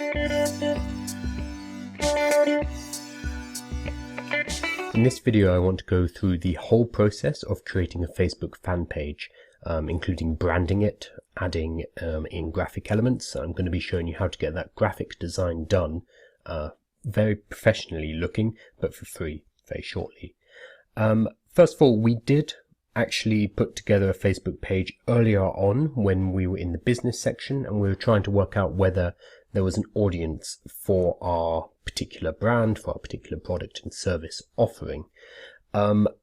In this video, I want to go through the whole process of creating a Facebook fan page, including branding it, adding in graphic elements. I'm going to be showing you how to get that graphic design done very professionally looking, but for free, very shortly. First of all, we did actually put together a Facebook page earlier on when we were in the business section, and we were trying to work out whether there was an audience for our particular brand, for our particular product and service offering.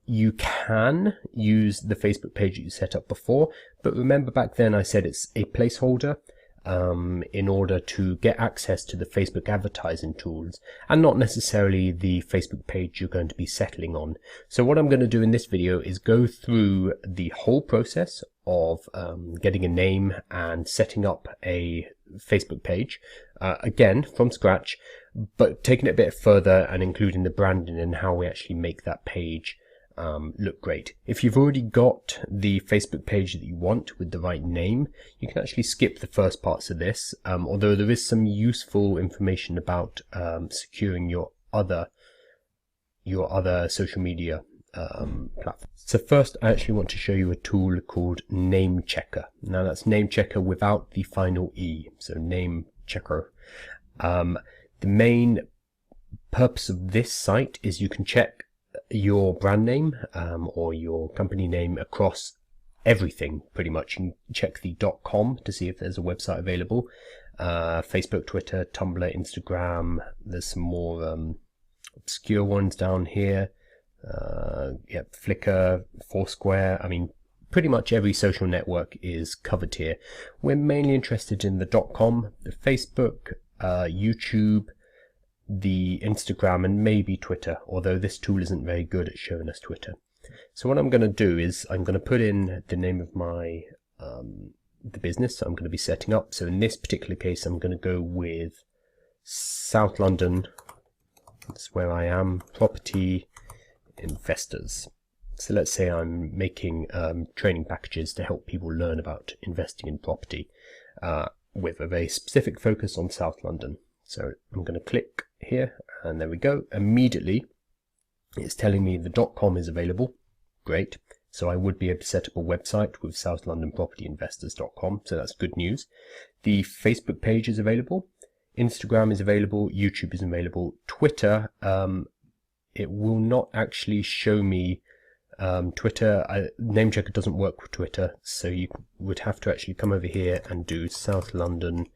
You can use the Facebook page that you set up before, but remember back then I said it's a placeholder in order to get access to the Facebook advertising tools, and not necessarily the Facebook page you're going to be settling on. So what I'm going to do in this video is go through the whole process of getting a name and setting up a Facebook page, again from scratch, but taking it a bit further and including the branding and how we actually make that page look great. If you've already got the Facebook page that you want with the right name, you can actually skip the first parts of this, although there is some useful information about securing your other social media platforms. So first, I actually want to show you a tool called Name Checker. Now that's Name Checker without the final E, so Name Checker. The main purpose of this site is you can check your brand name or your company name across everything pretty much. You can check the .com to see if there's a website available, Facebook, Twitter, Tumblr, Instagram. There's some more obscure ones down here, Flickr, Foursquare. I mean, pretty much every social network is covered here. We're mainly interested in the .com, the Facebook, YouTube, the Instagram, and maybe Twitter, although this tool isn't very good at showing us Twitter. So what I'm going to do is I'm going to put in the name of my the business I'm going to be setting up. So in this particular case, I'm going to go with South London, that's where I am, property investors. So let's say I'm making training packages to help people learn about investing in property with a very specific focus on South London. So I'm going to click here, and there we go. Immediately it's telling me the .com is available. Great. So I would be able to set up a website with southlondonpropertyinvestors.com, so that's good news. The Facebook page is available, Instagram is available, YouTube is available. Twitter, it will not actually show me Twitter. Name Checker doesn't work with Twitter, so you would have to actually come over here and do South London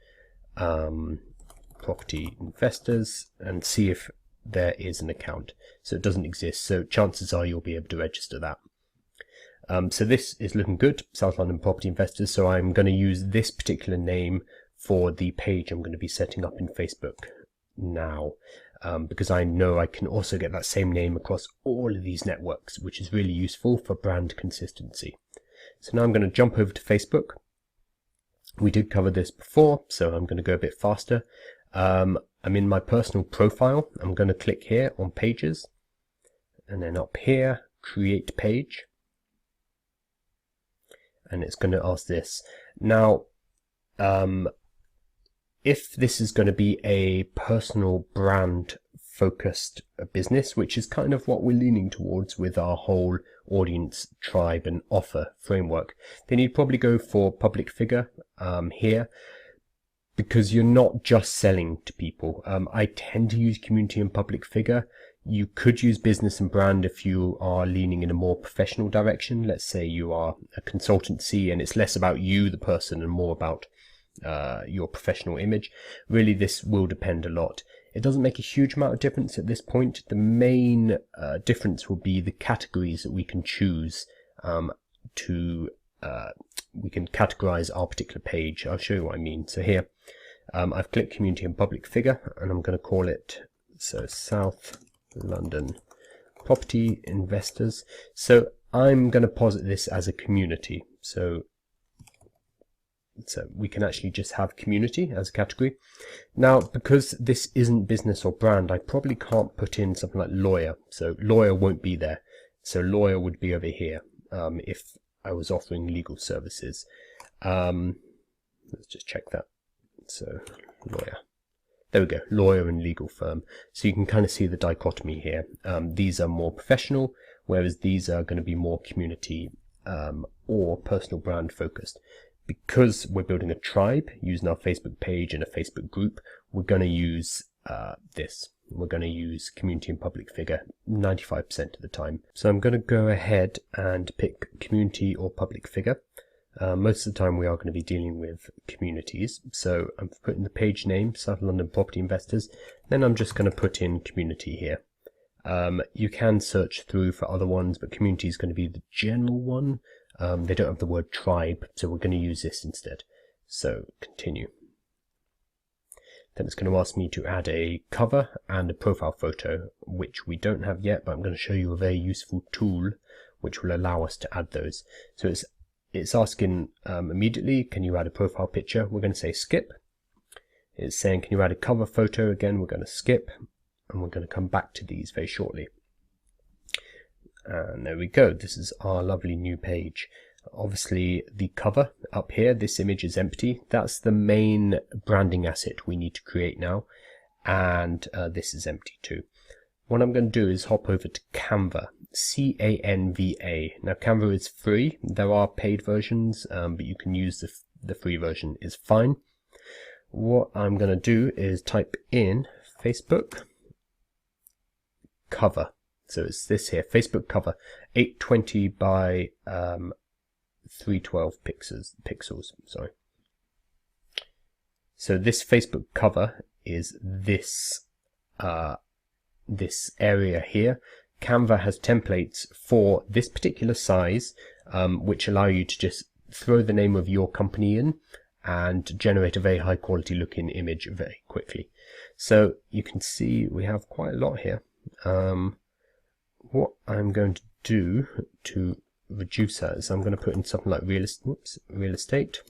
property investors and see if there is an account. So it doesn't exist, so chances are you'll be able to register that. So this is looking good, South London property investors. So I'm going to use this particular name for the page I'm going to be setting up in Facebook now, because I know I can also get that same name across all of these networks, which is really useful for brand consistency. So now I'm going to jump over to Facebook. We did cover this before, so I'm going to go a bit faster. I'm in my personal profile. I'm going to click here on pages, and then up here, create page. And it's going to ask this. Now, if this is going to be a personal brand focused business, which is kind of what we're leaning towards with our whole audience, tribe and offer framework, then you'd probably go for public figure here, because you're not just selling to people. I tend to use community and public figure. You could use business and brand if you are leaning in a more professional direction. Let's say you are a consultancy and it's less about you, the person, and more about your professional image. Really, this will depend a lot. It doesn't make a huge amount of difference at this point. The main difference will be the categories that we can choose we can categorize our particular page. I'll show you what I mean. So here, I've clicked community and public figure, and I'm going to call it South London property investors. So I'm going to posit this as a community. So we can actually just have community as a category. Now, because this isn't business or brand, I probably can't put in something like lawyer. So lawyer won't be there. So lawyer would be over here if I was offering legal services. Let's just check that. So lawyer. There we go, lawyer and legal firm. So you can kind of see the dichotomy here. These are more professional, whereas these are going to be more community or personal brand focused. Because we're building a tribe using our Facebook page and a Facebook group, we're going to use this. We're going to use community and public figure 95% of the time. So I'm going to go ahead and pick community or public figure. Most of the time we are going to be dealing with communities. So I'm putting the page name, South London Property Investors. Then I'm just going to put in community here. You can search through for other ones, but community is going to be the general one. They don't have the word tribe, so we're going to use this instead. So continue. Then it's going to ask me to add a cover and a profile photo, which we don't have yet, but I'm going to show you a very useful tool which will allow us to add those. So it's asking immediately, can you add a profile picture? We're going to say skip. It's saying, can you add a cover photo? Again, we're going to skip, and we're going to come back to these very shortly. And there we go. This is our lovely new page. Obviously the cover up here, this image is empty. That's the main branding asset we need to create now. And this is empty too. What I'm going to do is hop over to Canva, C-A-N-V-A. Now Canva is free. There are paid versions, but you can use the free version is fine. What I'm going to do is type in Facebook cover. So it's this here, Facebook cover, 820 by 312 pixels. Sorry. So this Facebook cover is this this area here. Canva has templates for this particular size, which allow you to just throw the name of your company in and generate a very high quality looking image very quickly. So you can see we have quite a lot here. What I'm going to do to reduce that is I'm going to put in something like real estate.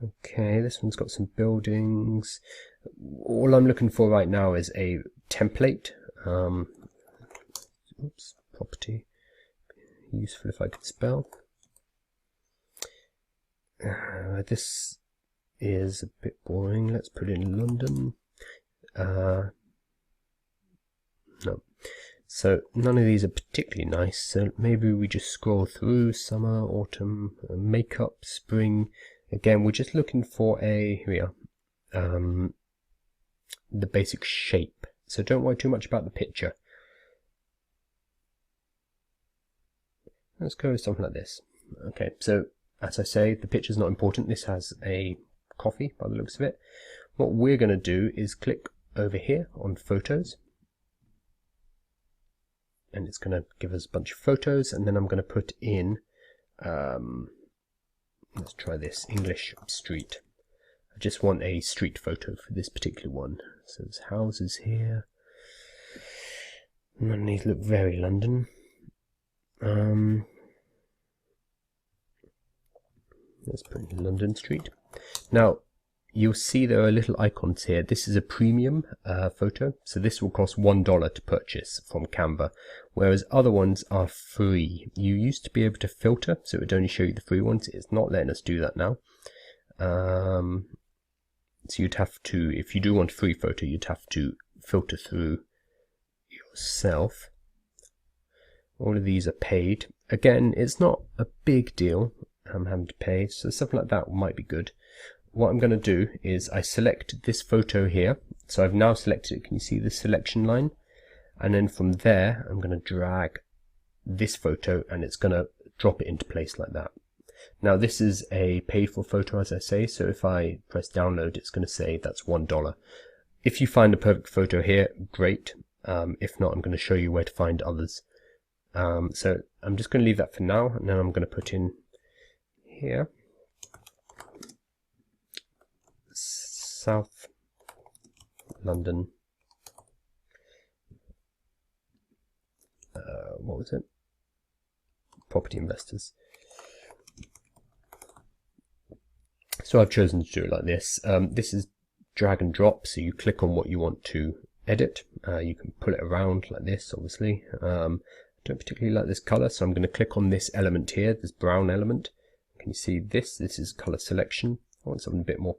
Okay, this one's got some buildings. All I'm looking for right now is a template. Property. Useful if I could spell. This is a bit boring. Let's put it in London. No. So none of these are particularly nice, so maybe we just scroll through summer, autumn, makeup, spring. Again, we're just looking for a, here we are, the basic shape. So don't worry too much about the picture. Let's go with something like this. Okay, so as I say, the picture's not important. This has a coffee by the looks of it. What we're going to do is click over here on photos. And it's going to give us a bunch of photos, and then I'm going to put in, let's try this, English street. I just want a street photo for this particular one. So there's houses here. None of these look very London. Let's put in London Street. Now, you'll see there are little icons here. This is a premium photo, so this will cost $1 to purchase from Canva, whereas other ones are free. You used to be able to filter, so it would only show you the free ones. It's not letting us do that now. So you'd have to, if you do want a free photo, you'd have to filter through yourself. All of these are paid. Again, it's not a big deal. I'm having to pay, so something like that might be good. What I'm going to do is I select this photo here. So I've now selected it. Can you see the selection line? And then from there, I'm going to drag this photo and it's going to drop it into place like that. Now this is a paid for photo, as I say. So if I press download, it's going to say that's $1. If you find a perfect photo here, great. If not, I'm going to show you where to find others. So I'm just going to leave that for now. And then I'm going to put in here. South London, what was it? Property investors. So I've chosen to do it like this. This is drag and drop, so you click on what you want to edit. You can pull it around like this, obviously. I don't particularly like this color, so I'm going to click on this element here, this brown element. Can you see this? This is color selection. I want something a bit more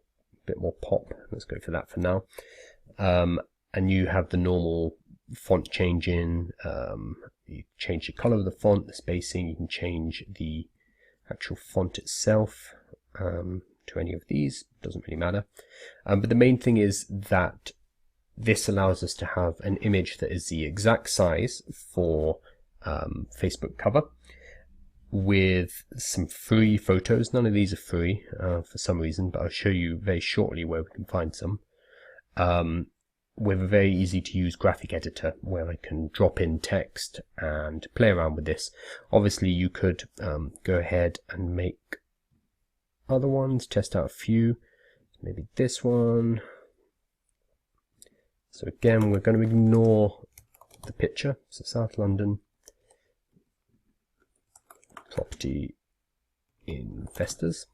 pop. Let's go for that for now. And you have the normal font changing. You change the color of the font, the spacing. You can change the actual font itself to any of these. Doesn't really matter. But the main thing is that this allows us to have an image that is the exact size for Facebook cover, with some free photos. None of these are free for some reason, but I'll show you very shortly where we can find some. With a very easy to use graphic editor where I can drop in text and play around with this. Obviously you could go ahead and make other ones, test out a few, maybe this one. So again, we're going to ignore the picture. So South London, property investors.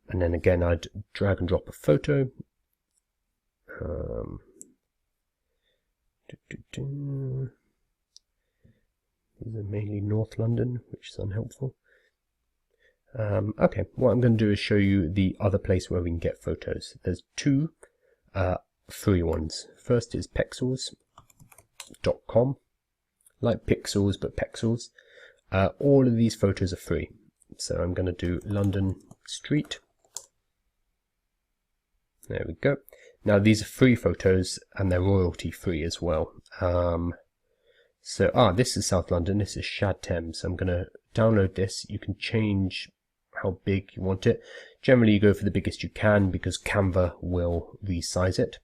And then again, I'd drag and drop a photo. These are mainly North London, which is unhelpful. Okay, what I'm going to do is show you the other place where we can get photos. There's two free ones. First is pexels.com, like pixels but pexels. All of these photos are free. So I'm going to do London Street. There we go. Now these are free photos and they're royalty free as well. This is South London, this is Shad Thames. So I'm going to download this. You can change how big you want it. Generally you go for the biggest you can because Canva will resize it.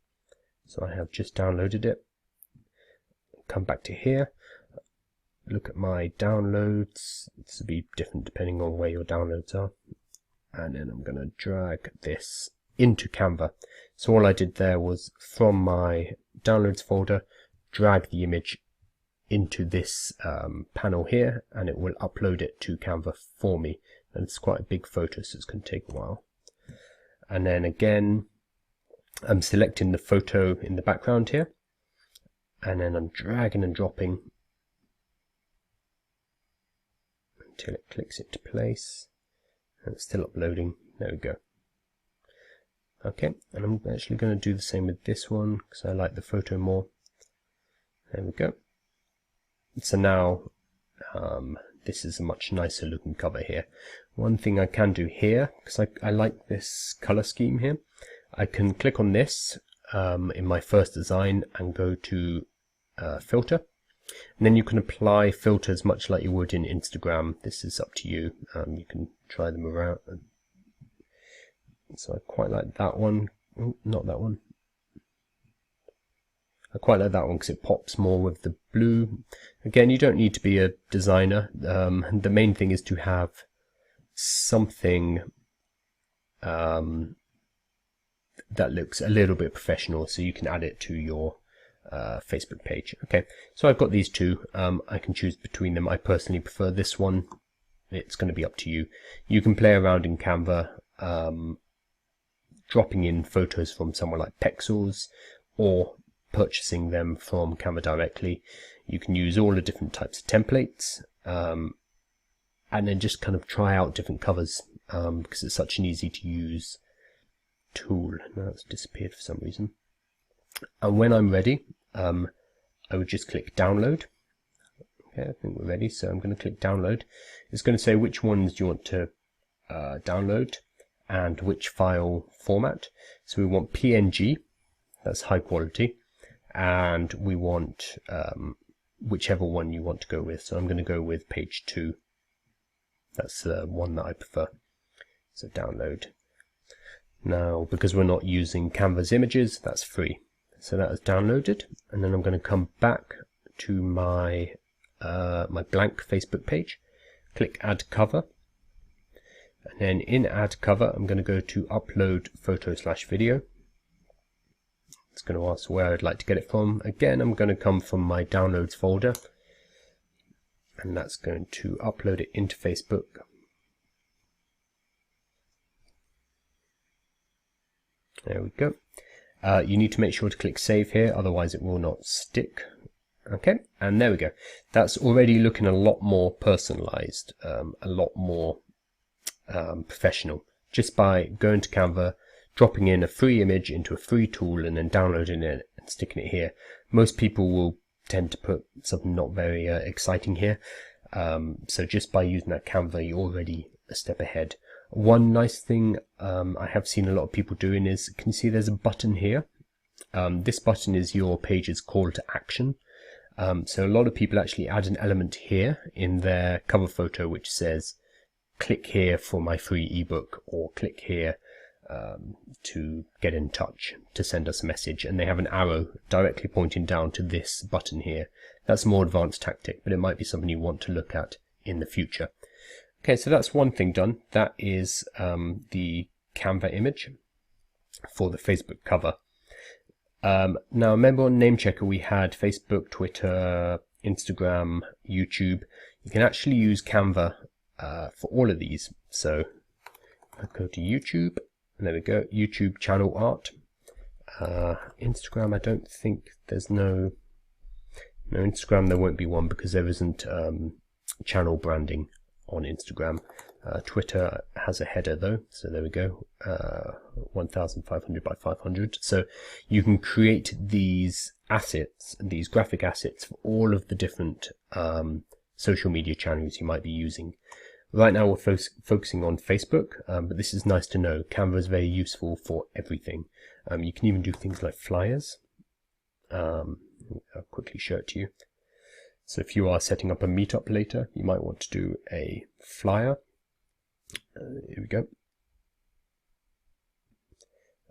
So I have just downloaded it. Come back to here. Look at my downloads. This will be different depending on where your downloads are. And then I'm going to drag this into Canva. So all I did there was from my downloads folder, drag the image into this panel here, and it will upload it to Canva for me. And it's quite a big photo, so it's going to take a while. And then again, I'm selecting the photo in the background here, and then I'm dragging and dropping until it clicks into place. And it's still uploading. There we go. Okay, and I'm actually going to do the same with this one because I like the photo more. There we go. So now this is a much nicer looking cover here. One thing I can do here, because I like this color scheme here, I can click on this in my first design and go to filter. And then you can apply filters much like you would in Instagram. This is up to you. You can try them around. So I quite like that one. Oh, not that one. I quite like that one because it pops more with the blue. Again, you don't need to be a designer. The main thing is to have something that looks a little bit professional, so you can add it to your Facebook page. Okay, so I've got these two. I can choose between them. I personally prefer this one. It's going to be up to you. You can play around in Canva, dropping in photos from somewhere like Pexels, or purchasing them from Canva directly. You can use all the different types of templates, and then just kind of try out different covers because it's such an easy to use tool. Now it's disappeared for some reason. And when I'm ready, I would just click download. Okay, I think we're ready, so I'm going to click download. It's going to say which ones do you want to download and which file format. So we want PNG, that's high quality, and we want whichever one you want to go with. So I'm going to go with page 2. That's the one that I prefer. So download. Now, because we're not using Canva's images, that's free. So that is downloaded, and then I'm going to come back to my my blank Facebook page, click add cover, and then in add cover I'm going to go to upload photo/video. It's going to ask where I'd like to get it from. Again, I'm going to come from my downloads folder, and that's going to upload it into Facebook. There we go. You need to make sure to click save here, otherwise it will not stick. Okay, and there we go. That's already looking a lot more personalized, a lot more professional just by going to Canva, dropping in a free image into a free tool and then downloading it and sticking it here. Most people will tend to put something not very exciting here. So just by using that Canva, you're already a step ahead. One nice thing I have seen a lot of people doing is, can you see there's a button here? This button is your page's call to action. So a lot of people actually add an element here in their cover photo which says, click here for my free ebook, or click here to get in touch, to send us a message, and they have an arrow directly pointing down to this button here. That's a more advanced tactic, but it might be something you want to look at in the future. Okay, so that's one thing done. That is the Canva image for the Facebook cover. Now remember on Namechecker we had Facebook, Twitter, Instagram, YouTube. You can actually use Canva for all of these. So I go to YouTube, and there we go, YouTube channel art. Instagram, I don't think there's no Instagram, there won't be one because there isn't channel branding on Instagram. Twitter has a header though, so there we go, 1500 by 500. So you can create these assets, these graphic assets, for all of the different social media channels you might be using. Right now we're focusing on Facebook, but this is nice to know. Canva is very useful for everything. You can even do things like flyers. I'll quickly show it to you. So if you are setting up a meetup later, you might want to do a flyer. Here we go.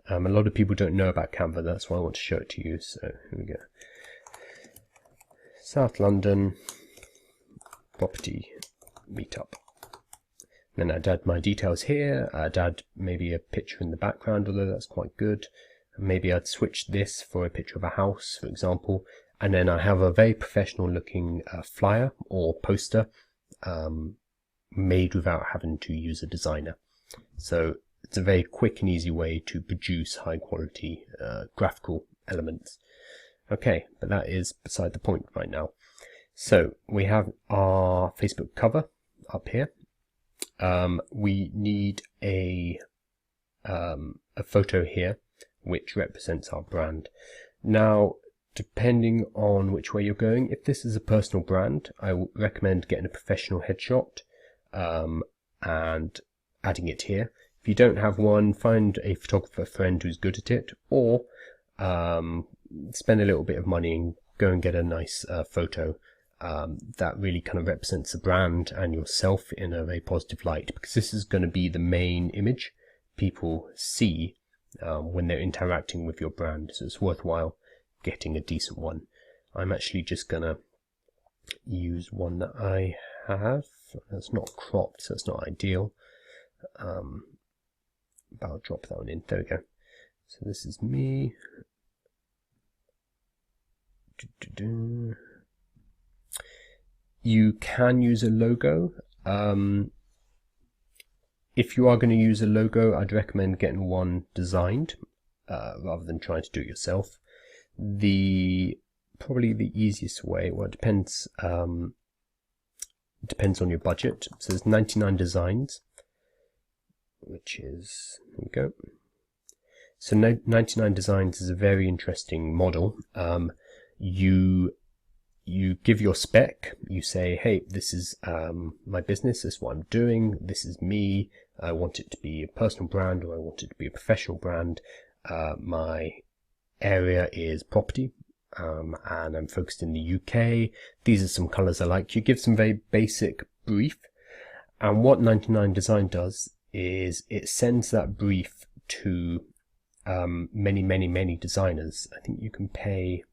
A lot of people don't know about Canva, that's why I want to show it to you. So here we go. South London property meetup. Then I'd add my details here. I'd add maybe a picture in the background, although that's quite good. Maybe I'd switch this for a picture of a house, for example. And then I have a very professional looking flyer or poster made without having to use a designer. So it's a very quick and easy way to produce high quality graphical elements. Okay, but that is beside the point right now. So we have our Facebook cover up here. We need a photo here which represents our brand. Now, depending on which way you're going, if this is a personal brand, I would recommend getting a professional headshot and adding it here. If you don't have one, find a photographer friend who's good at it, or spend a little bit of money and go and get a nice photo that really kind of represents the brand and yourself in a very positive light, because this is going to be the main image people see when they're interacting with your brand. So it's worthwhile getting a decent one. I'm actually just going to use one that I have. That's not cropped, so it's not ideal. But I'll drop that one in. There we go. So this is me. You can use a logo. If you are going to use a logo, I'd recommend getting one designed rather than trying to do it yourself. Probably the easiest way, well, it depends on your budget. So there's 99 designs, which is, here we go. So 99 designs is a very interesting model. You give your spec, you say, hey, this is my business, this is what I'm doing, this is me, I want it to be a personal brand or I want it to be a professional brand. My area is property, and I'm focused in the UK. These are some colors I like. You give some very basic brief, and what 99 Design does is it sends that brief to many designers. I think you can pay,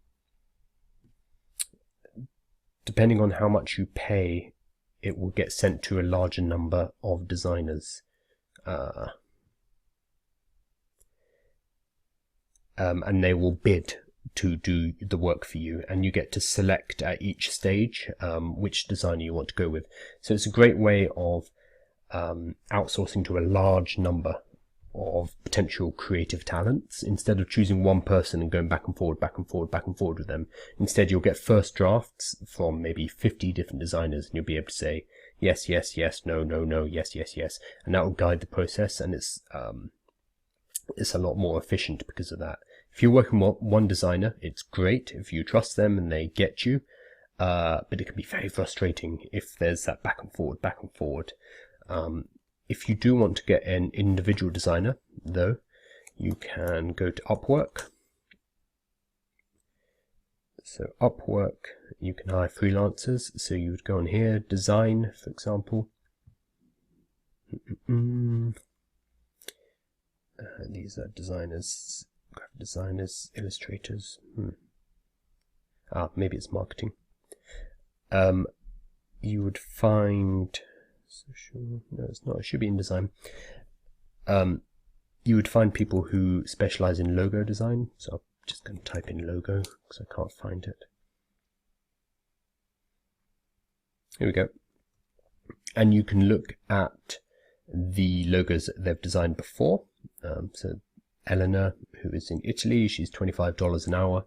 depending on how much you pay, it will get sent to a larger number of designers. And they will bid to do the work for you, and you get to select at each stage which designer you want to go with. So it's a great way of outsourcing to a large number of potential creative talents, instead of choosing one person and going back and forward with them. Instead, you'll get first drafts from maybe 50 different designers, and you'll be able to say, yes, yes, yes, no, no, no, yes, yes, yes, and that will guide the process, and it's a lot more efficient because of that. If you're working with one designer, it's great if you trust them and they get you, but it can be very frustrating if there's that back and forward, back and forward. If you do want to get an individual designer, though, you can go to Upwork. So Upwork, you can hire freelancers. So you would go on here, design, for example. These are designers, graphic designers, illustrators. Maybe it's marketing. You would find social. No, it's not. It should be in design. You would find people who specialize in logo design. So I'm just going to type in logo because I can't find it. Here we go. And you can look at the logos that they've designed before. So Eleanor, who is in Italy, she's $25 an hour.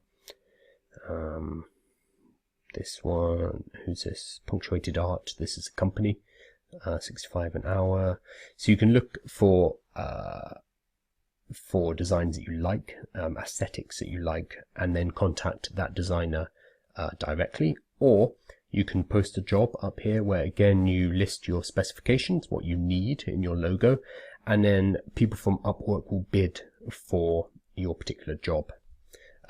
This one, who's this? Punctuated Art, this is a company, $65 an hour. So you can look for designs that you like, aesthetics that you like, and then contact that designer directly. Or you can post a job up here where, again, you list your specifications, what you need in your logo, and then people from Upwork will bid for your particular job.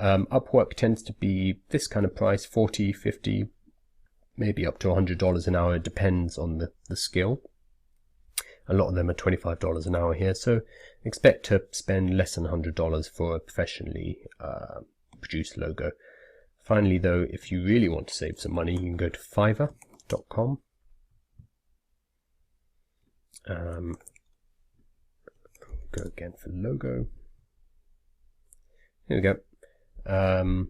Upwork tends to be this kind of price, $40, $50, maybe up to $100 an hour. It depends on the skill. A lot of them are $25 an hour here, so expect to spend less than $100 for a professionally produced logo. Finally, though, if you really want to save some money, you can go to Fiverr.com. Go again for logo. Here we go. And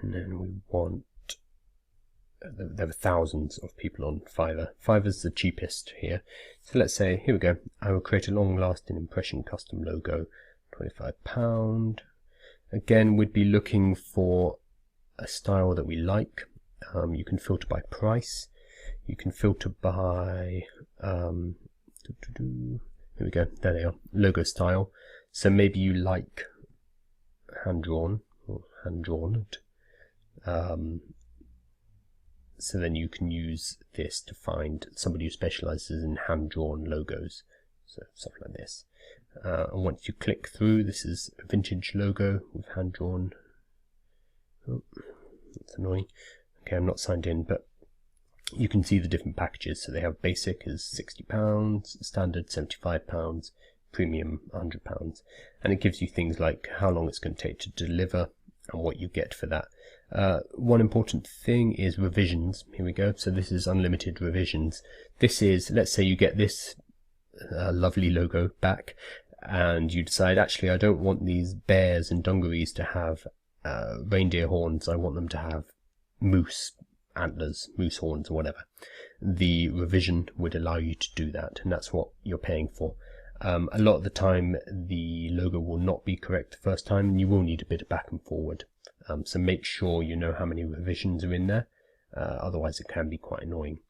then we want, there were thousands of people on Fiverr. Fiverr's the cheapest here. So let's say, here we go. I will create a long-lasting impression custom logo, £25. Again, we'd be looking for a style that we like. You can filter by price. You can filter by, here we go, there they are, logo style. So maybe you like hand-drawn or hand-drawn. So then you can use this to find somebody who specializes in hand-drawn logos. So stuff like this. And once you click through, this is a vintage logo with hand-drawn. Oh, that's annoying. Okay, I'm not signed in, but you can see the different packages. So they have basic is £60, standard £75, premium £100, and it gives you things like how long it's going to take to deliver and what you get for that. One important thing is revisions. Here we go. So this is unlimited revisions. This is, let's say you get this lovely logo back and you decide, actually I don't want these bears and dungarees to have reindeer horns, I want them to have moose antlers, moose horns or whatever. The revision would allow you to do that, and that's what you're paying for. A lot of the time the logo will not be correct the first time, and you will need a bit of back and forward. So make sure you know how many revisions are in there, otherwise it can be quite annoying.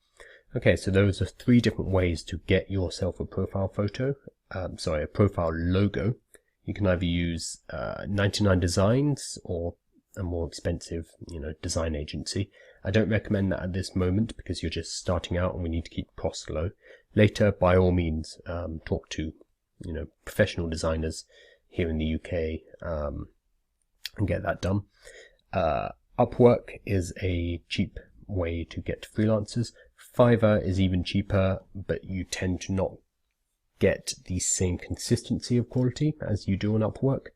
Okay, so those are 3 different ways to get yourself a profile photo, a profile logo. You can either use 99 Designs or a more expensive, design agency. I don't recommend that at this moment because you're just starting out and we need to keep costs low. Later, by all means, talk to, professional designers here in the UK and get that done. Upwork is a cheap way to get to freelancers. Fiverr is even cheaper, but you tend to not get the same consistency of quality as you do on Upwork.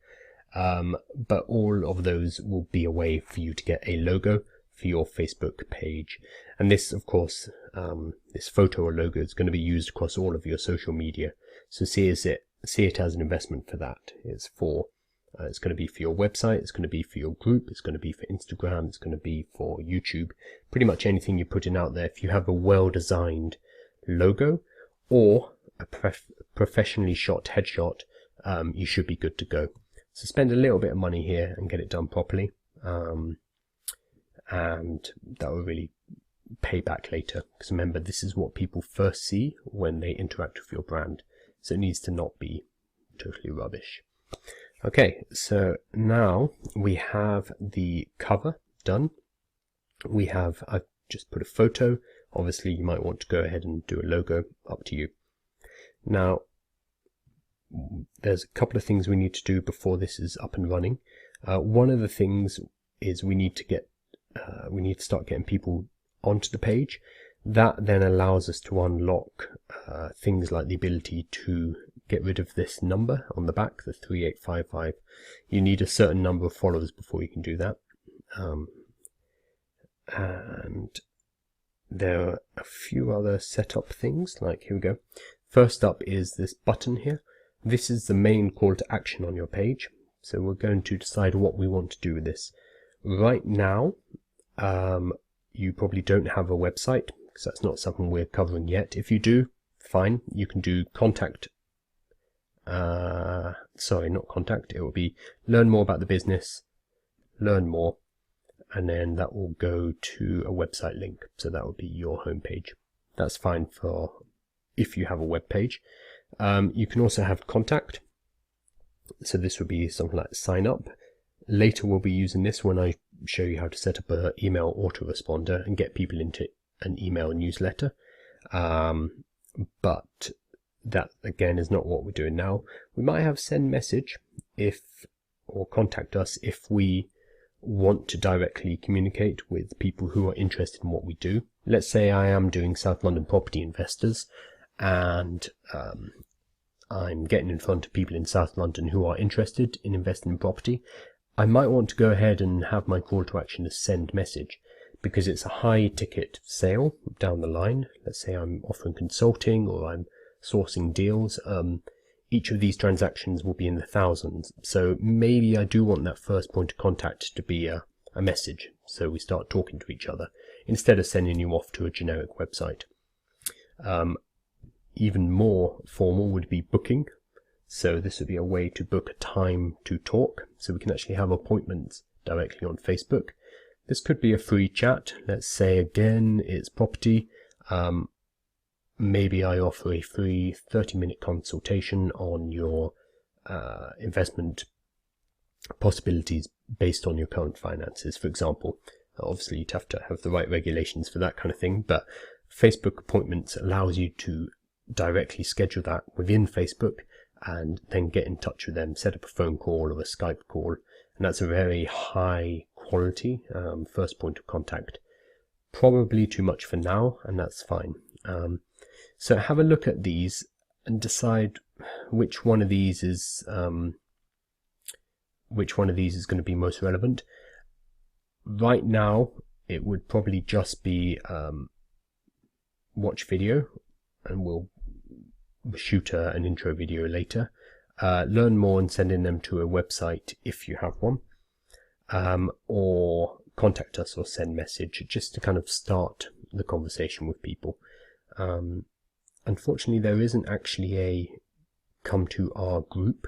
But all of those will be a way for you to get a logo for your Facebook page. And this, of course, this photo or logo is going to be used across all of your social media. So see it as an investment for that. It's going to be for your website, it's going to be for your group, it's going to be for Instagram, it's going to be for YouTube. Pretty much anything you're putting out there, if you have a well-designed logo or a professionally shot headshot, you should be good to go. So spend a little bit of money here and get it done properly. And that will really pay back later, because remember, this is what people first see when they interact with your brand, so it needs to not be totally rubbish. Okay, so now we have the cover done. I've just put a photo. Obviously you might want to go ahead and do a logo, up to you. Now there's a couple of things we need to do before this is up and running. One of the things is we need to start getting people onto the page. That then allows us to unlock things like the ability to get rid of this number on the back, the 3855. You need a certain number of followers before you can do that. And there are a few other setup things, like here we go. First up is this button here. This is the main call to action on your page. So we're going to decide what we want to do with this. Right now, you probably don't have a website, because that's not something we're covering yet. If you do, fine, you can do contact. Sorry, not contact. It will be learn more about the business, learn more, and then that will go to a website link. So that will be your homepage. That's fine for if you have a web page. You can also have contact. So this would be something like sign up. Later we'll be using this when I show you how to set up an email autoresponder and get people into an email newsletter. But that again is not what we're doing now. We might have send message or contact us if we want to directly communicate with people who are interested in what we do. Let's say I am doing South London property investors, and I'm getting in front of people in South London who are interested in investing in property. I might want to go ahead and have my call to action as send message, because it's a high ticket sale down the line. Let's say I'm offering consulting or I'm sourcing deals. Each of these transactions will be in the thousands. So maybe I do want that first point of contact to be a message. So we start talking to each other instead of sending you off to a generic website. Even more formal would be booking. So this would be a way to book a time to talk. So we can actually have appointments directly on Facebook. This could be a free chat. Let's say again, it's property. Maybe I offer a free 30-minute consultation on your investment possibilities based on your current finances, for example. Obviously, you'd have to have the right regulations for that kind of thing, but Facebook appointments allows you to directly schedule that within Facebook and then get in touch with them, set up a phone call or a Skype call, and that's a very high quality first point of contact. Probably too much for now, and that's fine. So have a look at these and decide which one of these is going to be most relevant. Right now, it would probably just be watch video, and we'll shoot an intro video later. Learn more and send in them to a website if you have one, or contact us or send message just to kind of start the conversation with people. Unfortunately, there isn't actually a come to our group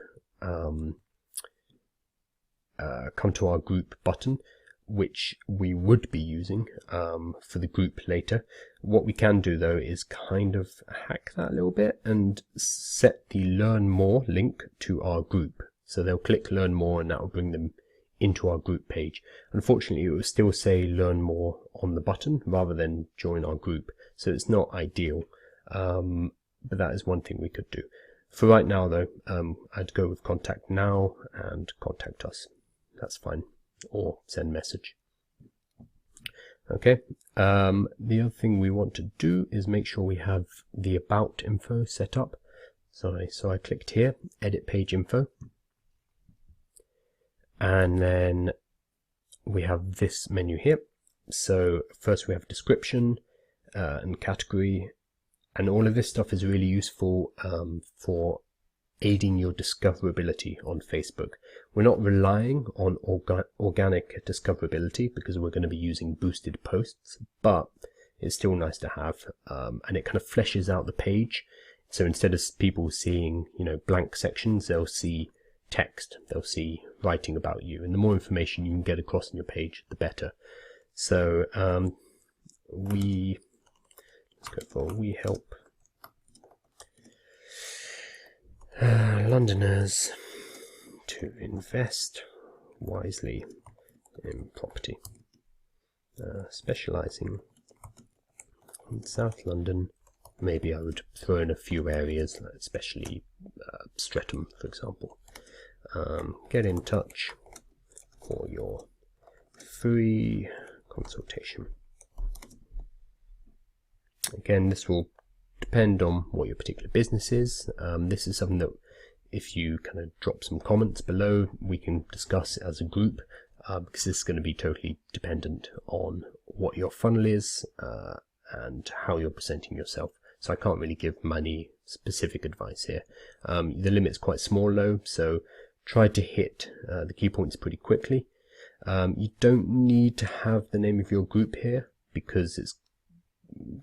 button, which we would be using for the group later. What we can do though is kind of hack that a little bit and set the learn more link to our group. So they'll click learn more and that will bring them into our group page. Unfortunately, it will still say learn more on the button rather than join our group. So it's not ideal, but that is one thing we could do. For right now though, I'd go with contact now and contact us. That's fine. Or send message. Okay, the other thing we want to do is make sure we have the about info set up. So I clicked here, edit page info, and then we have this menu here. So first we have description and category, and all of this stuff is really useful for aiding your discoverability on Facebook. We're not relying on organic discoverability because we're going to be using boosted posts, but it's still nice to have, and it kind of fleshes out the page. So instead of people seeing, blank sections, they'll see text, they'll see writing about you, and the more information you can get across on your page, the better. So let's go for we help Londoners to invest wisely in property, specialising in South London. Maybe I would throw in a few areas, especially Streatham, for example. Get in touch for your free consultation. Again, this will depend on what your particular business is. This is something that if you kind of drop some comments below, we can discuss it as a group, because this is going to be totally dependent on what your funnel is and how you're presenting yourself. So I can't really give many specific advice here. The limit's quite small though, so try to hit the key points pretty quickly. You don't need to have the name of your group here because it's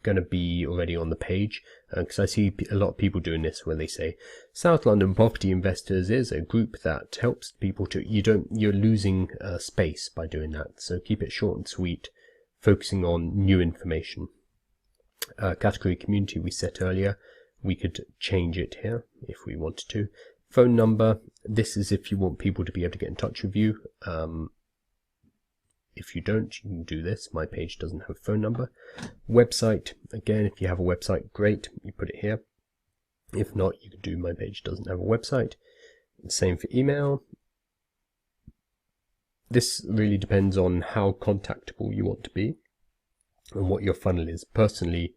going to be already on the page, because I see a lot of people doing this where they say South London Property Investors is a group that helps people to, you're losing space by doing that. So keep it short and sweet, focusing on new information. Category community we set earlier, we could change it here if we wanted to. Phone number, this is if you want people to be able to get in touch with you. If you don't, you can do this. My page doesn't have a phone number. Website, again, if you have a website, great, you put it here. If not, you can do my page doesn't have a website. Same for email. This really depends on how contactable you want to be and what your funnel is. Personally,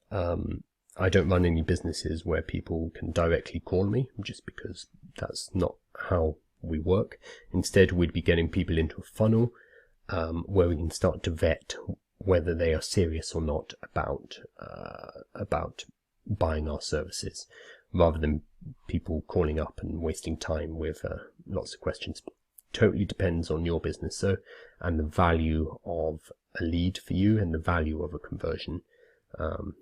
I don't run any businesses where people can directly call me, just because that's not how we work. Instead, we'd be getting people into a funnel where we can start to vet whether they are serious or not about buying our services, rather than people calling up and wasting time with lots of questions. Totally depends on your business, so, and the value of a lead for you and the value of a conversion.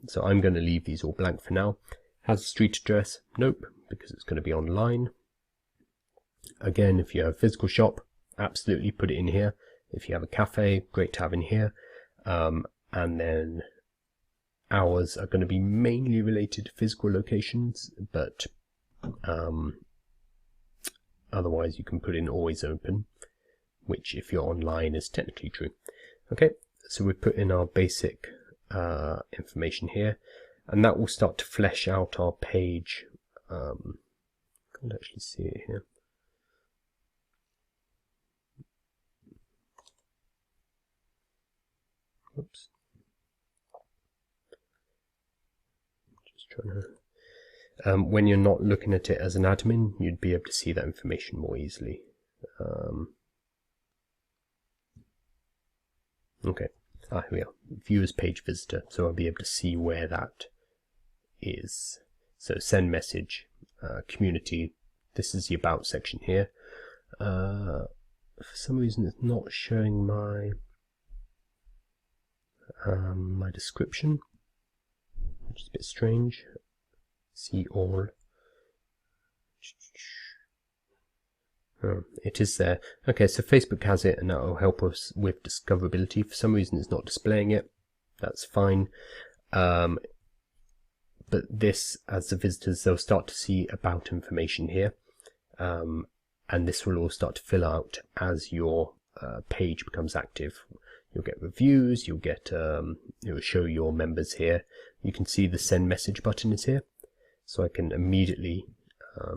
So I'm going to leave these all blank for now. Has a street address? Nope, because it's going to be online. Again, if you have a physical shop, absolutely put it in here. If you have a cafe, great to have in here. And then hours are going to be mainly related to physical locations, but otherwise you can put in always open, which if you're online is technically true. Okay, so we put in our basic information here, and that will start to flesh out our page. Can't actually see it here. Oops. Just trying to. When you're not looking at it as an admin, you'd be able to see that information more easily. Okay. Here we are. Viewers page visitor. So I'll be able to see where that is. So send message, community. This is the about section here. For some reason, it's not showing my my description, which is a bit strange. See all. Oh, it is there. Okay, so Facebook has it, and that will help us with discoverability. For some reason, it's not displaying it. That's fine. But this, as the visitors, they'll start to see about information here, and this will all start to fill out as your page becomes active. You'll get reviews, you'll get, it will show your members here. You can see the send message button is here. So I can immediately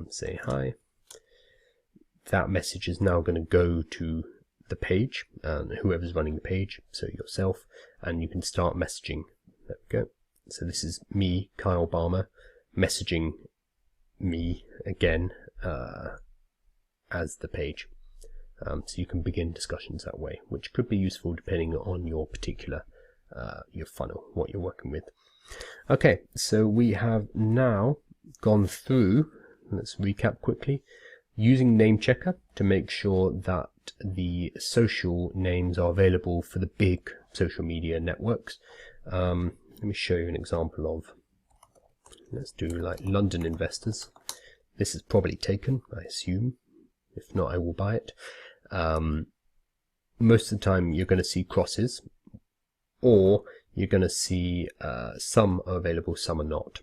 say hi. That message is now going to go to the page, whoever's running the page, so yourself, and you can start messaging. There we go. So this is me, Kyle Balmer, messaging me again as the page. So you can begin discussions that way, which could be useful depending on your particular your funnel, what you're working with. Okay, so we have now gone through, let's recap quickly, using name checker to make sure that the social names are available for the big social media networks. Let me show you an example of, let's do like London Investors. This is probably taken, I assume. If not, I will buy it. Most of the time you're going to see crosses, or you're going to see some are available, some are not.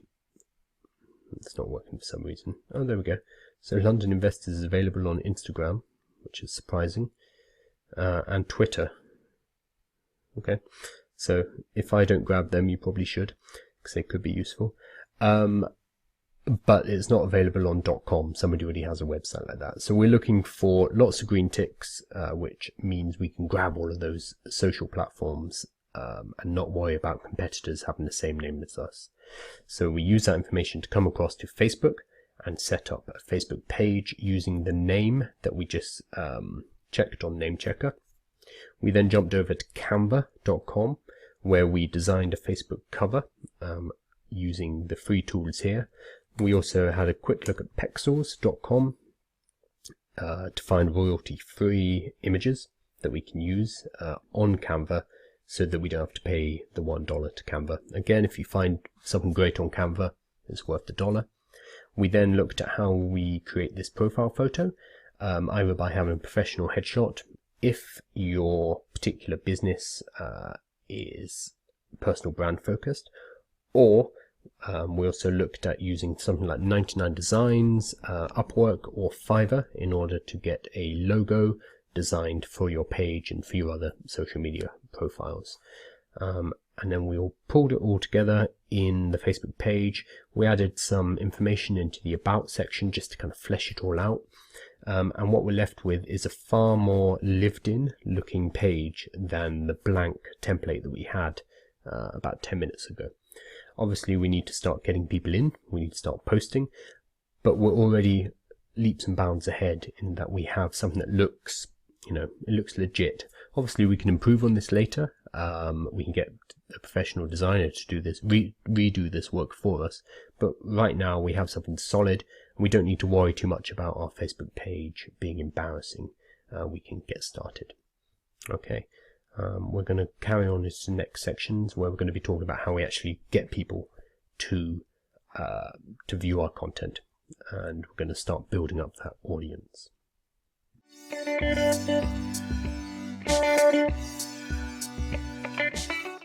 It's not working for some reason. Oh, there we go. So London Investors is available on Instagram, which is surprising, and Twitter. Okay, so if I don't grab them, you probably should, because they could be useful. But it's not available on .com. Somebody already has a website like that. So we're looking for lots of green ticks, which means we can grab all of those social platforms and not worry about competitors having the same name as us. So we use that information to come across to Facebook and set up a Facebook page using the name that we just checked on Name Checker. We then jumped over to Canva.com, where we designed a Facebook cover using the free tools here. We also had a quick look at Pexels.com to find royalty-free images that we can use on Canva, so that we don't have to pay the $1 to Canva. Again, if you find something great on Canva, it's worth the $1. We then looked at how we create this profile photo, either by having a professional headshot, if your particular business is personal brand focused, or we also looked at using something like 99 Designs, Upwork or Fiverr in order to get a logo designed for your page and for your other social media profiles. And then we all pulled it all together in the Facebook page. We added some information into the About section just to kind of flesh it all out. And what we're left with is a far more lived-in looking page than the blank template that we had about 10 minutes ago. Obviously, we need to start getting people in. We need to start posting. But we're already leaps and bounds ahead in that we have something that looks, it looks legit. Obviously, we can improve on this later. We can get a professional designer to do this, redo this work for us. But right now, we have something solid. We don't need to worry too much about our Facebook page being embarrassing. We can get started. Okay. We're going to carry on into the next sections where we're going to be talking about how we actually get people to view our content, and we're going to start building up that audience.